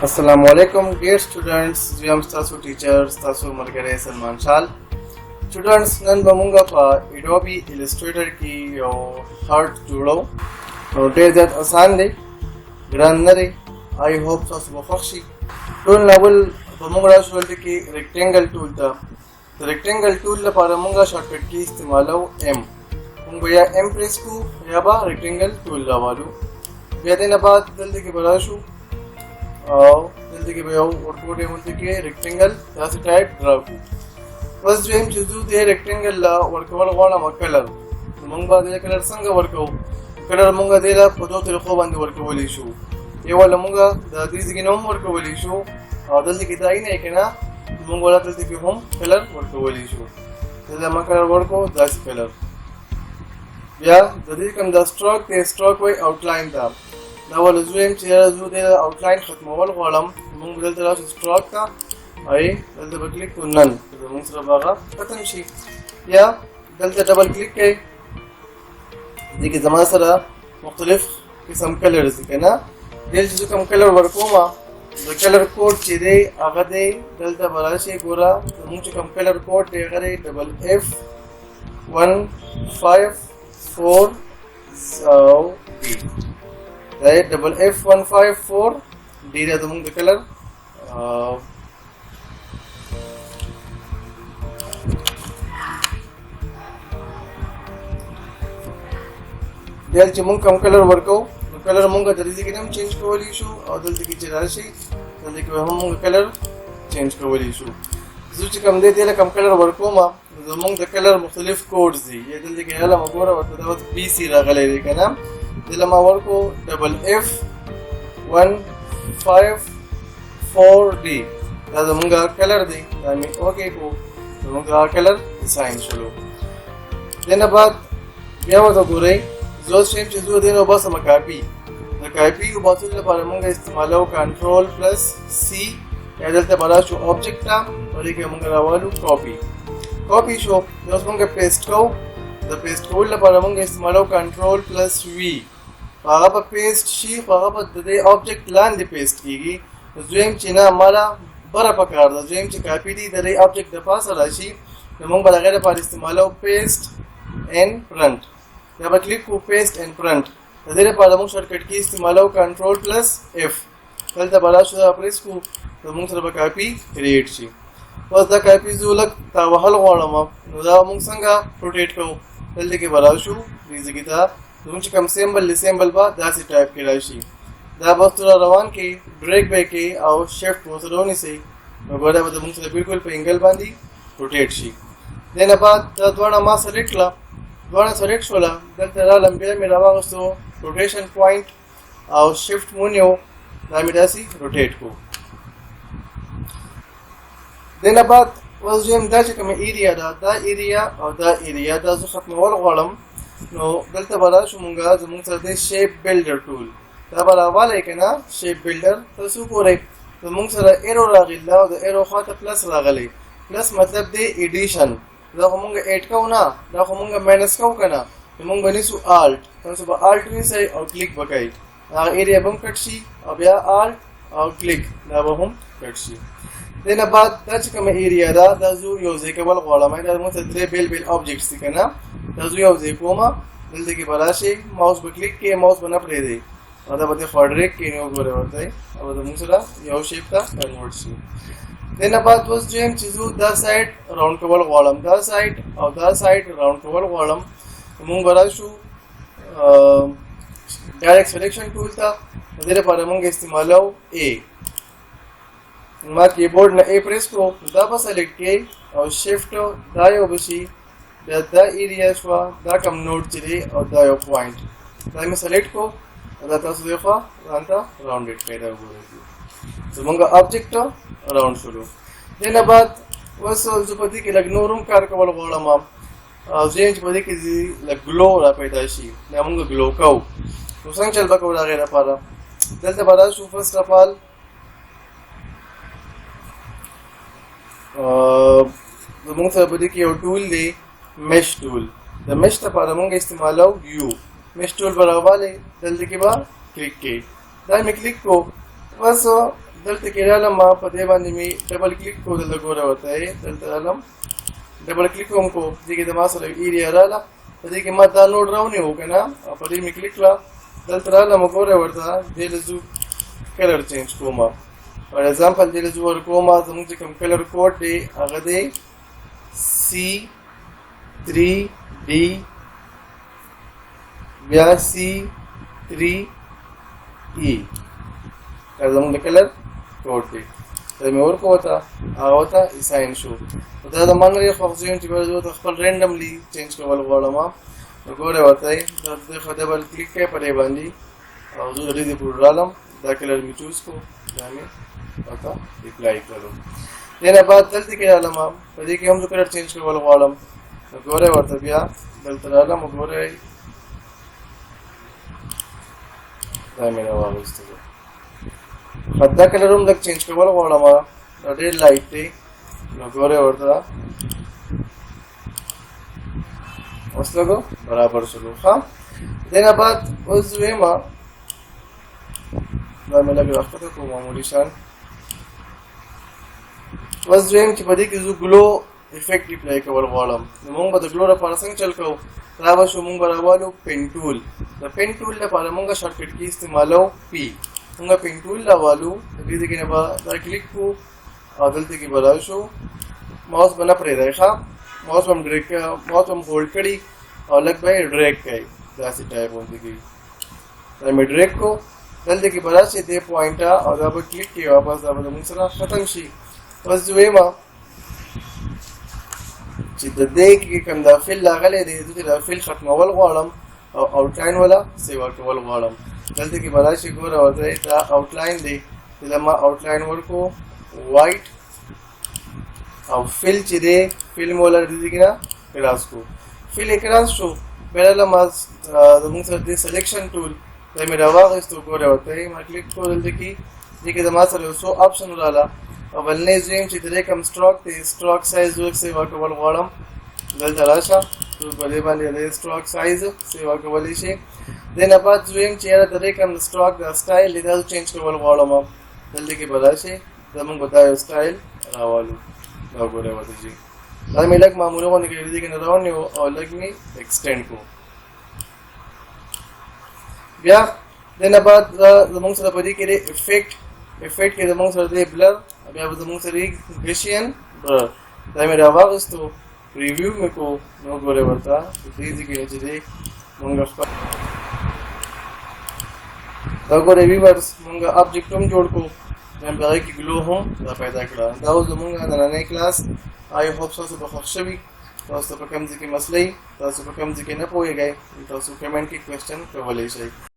Assalamualaikum dear students, I'm Stasu teacher, Stasu Margare Salman Shal. Students, nan bamunga pa Adobe Illustrator की हार्ट जोड़ो और days that आसान दे ग्रांड नरे I hope सास बखशी tool level bamunga should की rectangle tool था तो रेक्टेंगल टूल ला पारा मुंगा शॉर्टकट की इस्तेमाल हो M मुंगा या M प्रेस को या बा रेक्टेंगल टूल ला वालू या देना बाद जल्दी के बराशु जल्दी के भाई वर्कआउट है मुझे के रेक्टेंगल यहाँ से टाइप ड्रा को बस जो हम चीज़ों दे रेक्टेंगल ला वर्कआउट वाला मकलर मंग बाद ये कलर संग वर्कआउट कलर मंगा दे ला पदों तेरे को बंद वर्कआउट लिशु ये वाला मंगा दादी जी की नोम वर्कआउट लिशु और जल्दी की दाई नहीं के ना मंग वाला जल्दी के हम कलर वर्कआउट लिशु जल्दी हम कलर वर्कआउट दास कलर या जल्दी कम द स्ट्रोक वे आउटलाइन था ناول زویم چې زو د آوټلاین ختمول غواړم موږ دلته راځو سټروک ته اي دلته به کلیک کوو نن موږ سره باغه ختم شي یا دلته ډبل کلیک کړئ دې کې زما سره مختلف قسم کلرز دي کنه دلته چې کوم کلر ورکوما د کلر کوډ چې دی هغه دی دلته براشي ګوره موږ چې کوم کلر کوډ دی هغه دی ډبل اف 154 D right double F154 D रा तुम the color देल चमुंग कम कलर वर्को कलर मुंगा जल्दी के नाम चेंज कोवली इशू और जल्दी की चराशी जल्दी के हम मुंगा कलर चेंज कोवली इशू जुच कम दे तेला कम कलर वर्को मा मुंग द कलर मुख्तलिफ कोड्स दी ये जल्दी के हाला मगोरा और तदावत BC रा गले रे का नाम दिलमा वर्को डबल F154D दादा मुंगा कलर दे दामी ओके को मुंगा कलर डिजाइन शुरू देना बाद ब्याह तो गुरे जो सेम चीज़ देना बस हम कॉपी को बात ले पर मुंगा इस्तेमाल हो कंट्रोल प्लस C या दलते बड़ा शो ऑब्जेक्ट था और एक मुंगा रावालू कॉपी शो जो मुंगा पेस्ट को द पेस्ट को ले पर मुंगा इस्तेमाल हो कंट्रोल प्लस V पागा पर पेस्ट शी पागा पर दे ऑब्जेक्ट लान दे पेस्ट कीगी जोएम चिना हमारा बड़ा पकार दा जोएम ची कॉपी दी दे ऑब्जेक्ट द पास राशि नमंग बलागरे पर इस्तेमाल हो पेस्ट एंड फ्रंट या पर क्लिक को पेस्ट एंड फ्रंट दे पर हम शॉर्टकट की इस्तेमाल हो कंट्रोल प्लस F कल द बड़ा शुदा प्रेस को नमंग सर पर कॉपी क्रिएट शी बस द कॉपी जो लग तावहल गोळमा नुदा मंग संगा रोटेट को जल्दी के बड़ा शु रीज की था तुम कम सिंबल बा दासी टाइप के राशि दा बस तुरा रवान के ब्रेक बैक के और शिफ्ट मोसरोनी से गोदा बद मुंग से बिल्कुल पे एंगल बांधी रोटेट शी देना बाद द्वारा मा सेलेक्ट ला द्वारा सेलेक्ट होला दल तेरा लंबे में रवा वस्तु रोटेशन पॉइंट और शिफ्ट मुनियो दामी दासी रोटेट को देना बाद वस जेम दाची कम एरिया दा जो खत्म वाला कॉलम नो दलते बड़ा शुमुंगा जमुंग सरदे शेप बिल्डर टूल दा बड़ा वाले के ना शेप बिल्डर तो सु कोरे जमुंग सर एरो रागिल्ला और एरो खाता प्लस रागले प्लस मतलब दे एडिशन दा हमंगा ऐड का ना दा हमंगा माइनस का करना हमंग बनी सु आल्ट तो सु आल्ट में से और क्लिक बकाई आ एरिया बम कटसी अब या आल्ट और क्लिक दा हम कटसी देना बाद दच कम एरिया दा जो यूजे के वाला वाला में दा मतलब दे बेल ऑब्जेक्ट्स दिखना दाजू याव जे कोमा जल्दी के बराशे माउस पे क्लिक के माउस बना पड़े दे अदा बते फॉर्ड्रेक के नो गोरे होता है अब तो मुसला याव शेप का कन्वर्ट सी देना बाद बस जेम चीजू the side round cover column the side round cover column मुंग बराशु डायरेक्ट सिलेक्शन टूल था तेरे पर मुंग इस्तेमाल हो ए मा कीबोर्ड ना ए प्रेस को दा पर सेलेक्ट के और शिफ्ट दायो बसी दा एरिया शवा दा कम नोट चले और दा यो पॉइंट दा में सेलेक्ट को दा तासु देखा रांता राउंडेड पैदा हो रही तो मंगा ऑब्जेक्ट राउंड शुरू देना बाद वस जो पति के लगनो रूम कार का वाला गोला माम जेंच पति के जी लग ग्लो रा पैदाशी ना मंगा ग्लो काउ तो संग चल बका उड़ा गया पारा दलते बड़ा शू फर्स्ट ऑफ ऑल तो मंग सब पति के टूल दे mesh tool the mesh ta para munga इस्तेमाल हो u mesh tool पर वाले जल्दी के बाद क्लिक के दाई में क्लिक को बस دلته کې رالم ما په دې باندې می ډبل کلیک کو دلته ګوره ورته دلته رالم ډبل کلیک کوم کو دې کې د ما سره ایریا رااله په دې کې ما دا نوډ راونیو کنه او په دې می کلیک کړه دلته رالم ګوره ورته دې لزو کلر چینج کوم فار ایگزامپل دې لزو ور کوم زموږ چې کوم کلر کوډ دی هغه دی C3D بیا C3E دا زموږ د کلر کوډ دی دا مې ورکو وته هغه وته اساین شو دا د مانګ لري خو ځین چې به خپل رینډملی چینج کول غواړم نو ګوره ورته دا د ډبل کلیک کوي په دې باندې او زه دې پروګرام دا کلر می چوز کو دا مې وته اپلای کړو دنه بعد دلته کې علم په دې کې هم کلر چینج کول غواړم نو ګوره ورته بیا دلته علم ګوره دا مې راوستل دا کلر هم لږ چینج کول غواړم دا ډېر لایټ دی نو ګوره ورته اوس لګو برابر شلو ښه دنه بعد اوس ویما دا مې لږ راښکته کوم معمولي شان اوس ویم چې په دې کې زه ګلو افیکټ اپلای کول غواړم نو موږ به د ګلو لپاره څنګه چل کوو را به شو موږ به راوالو پین ټول د پین ټول لپاره موږ شارټکټ کې استعمالو پی موږ پین ټول راوالو دې کې نه به دا کلیک کو او دلته کې به راشو ماوس به نه پرېږدئ ښه ماوس هم هولډ کړي او لږ به یې ډریګ کوئ داسې ټایپ غوندې کوي دا مې ډریګ کو دلته کې به راشي دې پوینټه او دا به کلیک کړي واپس دا به زموږ سره ختم شي اوس زه وایم چې د دې کې کوم دا فیل راغلی دی زه دا فیل ختمول غواړم او آوټلاین والا سیوا کول غواړم دلته کې به راشي ګوره ورته دا آوټلاین دی دلته ما آوټلاین ورکو وایټ او فیل چې دی فیل مو ولر دي کنه کراس کو فیل کراس شو بل ما زموږ سره د سلیکشن ټول دا مې راوغستو ګوره ورته ما کلیک کو دلته کې دې کې د ما سره سو آپشن رااله او بلنې زویم چې د کوم سټراک دی سټراک سایز ورک سیوا کول غواړم دلته راشه تو په دې باندې د سټراک سایز سیوا کولی شي دنه بعد زویم چې د کوم سټراک د سټایل دا چینج کول غواړم دلته کې بدل شي زموږ بدایو سټایل راوالو دا ګوره وته جی دا مې لګ معموله باندې کې دې کې نه راونی او لګ می ایکسټند کو بیا دنه بعد زموږ سره په دې کې افیکټ کې زموږ سره دی بلر بیا زموږ سره ګشین دا مې راوغستو ریویو مې کو نو ګوره ورته دې کې چې دې مونږ خپل دا ګوره ویورز مونږ آبجیکټ هم جوړ کو هم هغه کې ګلو هم دا پیدا کړه دا زموږ نننۍ کلاس آی هوپ تاسو په خوښ شوي تاسو په کوم ځای کې مسلې تاسو په کوم ځای کې نه پوهیږئ تاسو کمنټ کې کوېسچن کولی شئ